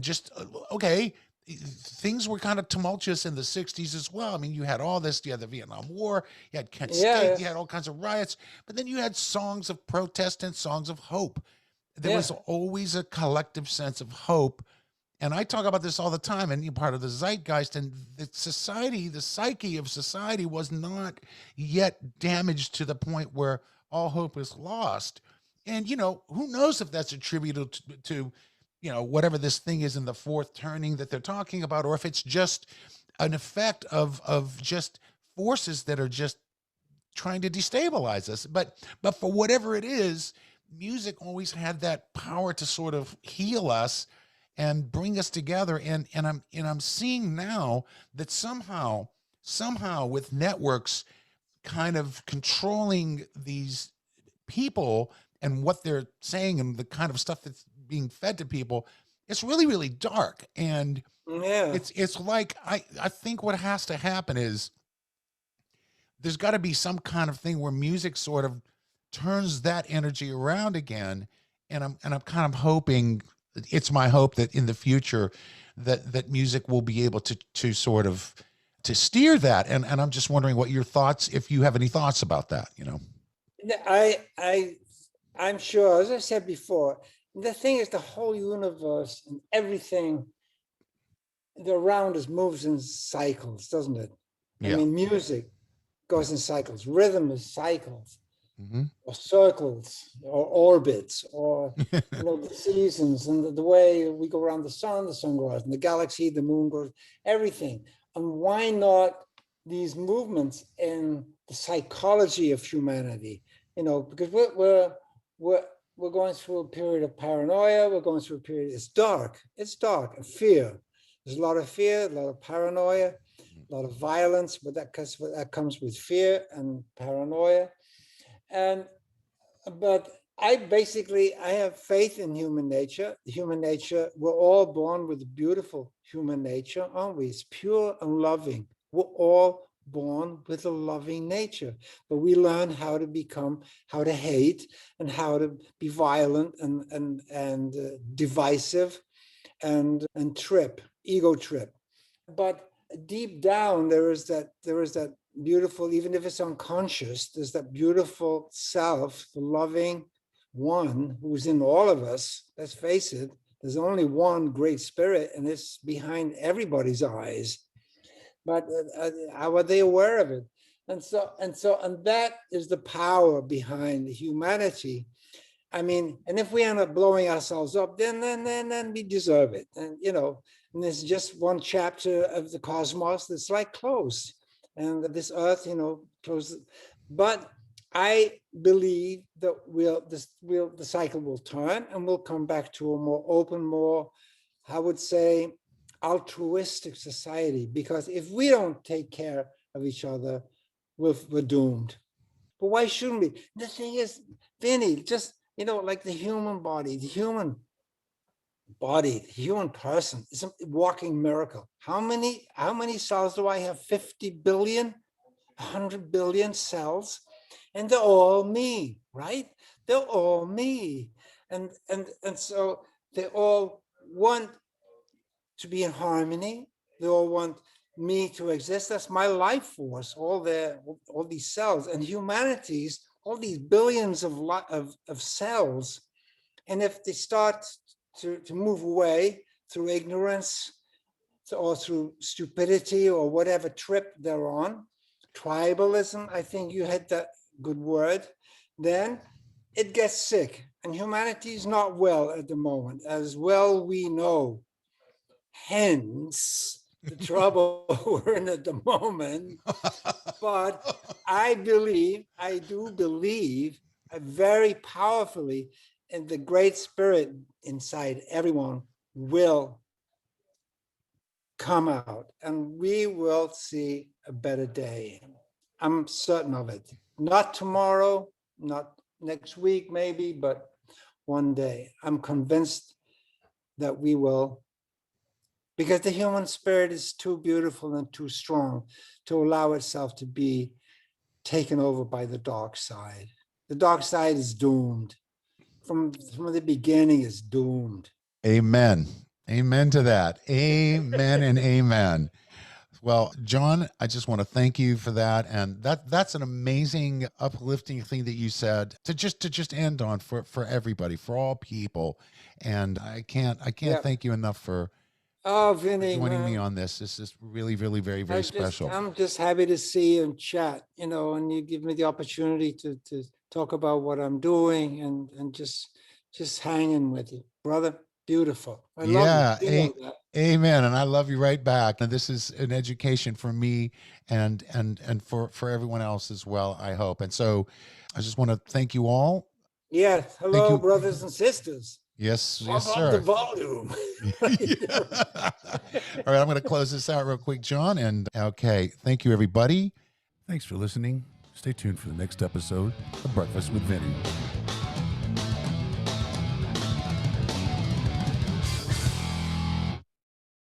just okay, things were kind of tumultuous in the 60s as well. I mean, you had all this, you had the Vietnam War, you had Kent State, you had yes, all kinds of riots, but then you had songs of protest and songs of hope. There yeah, was always a collective sense of hope. And I talk about this all the time, and you're part of the zeitgeist, and the society, the psyche of society was not yet damaged to the point where all hope is lost. And, who knows if that's attributable to whatever this thing is in the fourth turning that they're talking about, or if it's just an effect of just forces that are just trying to destabilize us. But for whatever it is, music always had that power to sort of heal us and bring us together. And I'm seeing now that somehow with networks kind of controlling these people and what they're saying and the kind of stuff that's being fed to people, it's really, really dark. And yeah, it's like I think what has to happen is there's got to be some kind of thing where music sort of turns that energy around again. And I'm kind of hoping, it's my hope that in the future that music will be able to sort of to steer that. And I'm just wondering what your thoughts, if you have any thoughts about that. I I'm sure, as I said before, the thing is the whole universe and everything around us moves in cycles, doesn't it? I Yeah. mean, music Yeah. goes in cycles, rhythm is cycles, Hmm. or circles, or orbits, or the seasons and the way we go around the sun goes, and the galaxy, the moon goes, everything. And why not these movements in the psychology of humanity? Because we're we're going through a period of paranoia. We're going through a period. It's dark, and fear. There's a lot of fear, a lot of paranoia, a lot of violence, but that comes with fear and paranoia. And but I have faith in human nature. Human nature, we're all born with a beautiful human nature, aren't we? It's pure and loving. We're all born with a loving nature, but we learn how to hate, and how to be violent and divisive, and ego trip. But deep down, there is that beautiful, even if it's unconscious, there's that beautiful self, the loving one who's in all of us. Let's face it, there's only one great spirit, and it's behind everybody's eyes. But how are they aware of it? And that is the power behind humanity. I mean, and if we end up blowing ourselves up, then we deserve it. And there's just one chapter of the cosmos that's like closed, and this earth, closed. But I believe that the cycle will turn, and we'll come back to a more open, more, I would say, altruistic society. Because if we don't take care of each other, we're doomed. But why shouldn't we? The thing is, Vinny, just like the human person is a walking miracle. How many cells do I have? 50 billion, 100 billion cells, and they're all me, right? They're all me, and so they all want to be in harmony. They all want me to exist. That's my life force. All these cells and humanities, all these billions of cells. And if they start to move away through ignorance, or through stupidity or whatever trip they're on, tribalism, I think you had that good word, then it gets sick. And humanity is not well at the moment, as well we know. Hence the trouble we're in at the moment. But I do believe very powerfully in the great spirit inside everyone will come out and we will see a better day. I'm certain of it. Not tomorrow, not next week, maybe, but one day. I'm convinced that we will, because the human spirit is too beautiful and too strong to allow itself to be taken over by the dark side. The dark side is doomed. From the beginning, is doomed. Amen. Amen to that. Amen and amen. Well, John, I just want to thank you for that, and that's an amazing, uplifting thing that you said to just end on for everybody, for all people, and I can't thank you enough for Vinny, joining me on this. This is really, really, very, very special. I'm just happy to see you and chat, and you give me the opportunity to talk about what I'm doing and just hanging with you, brother. Beautiful. I love you. You know that. Amen. And I love you right back. And this is an education for me and for everyone else as well, I hope. And so I just want to thank you all. Yes. Hello, brothers and sisters. Yes, Pump sir. Up the volume. All right, I'm going to close this out real quick, John. And okay, thank you, everybody. Thanks for listening. Stay tuned for the next episode of Breakfast with Vinny.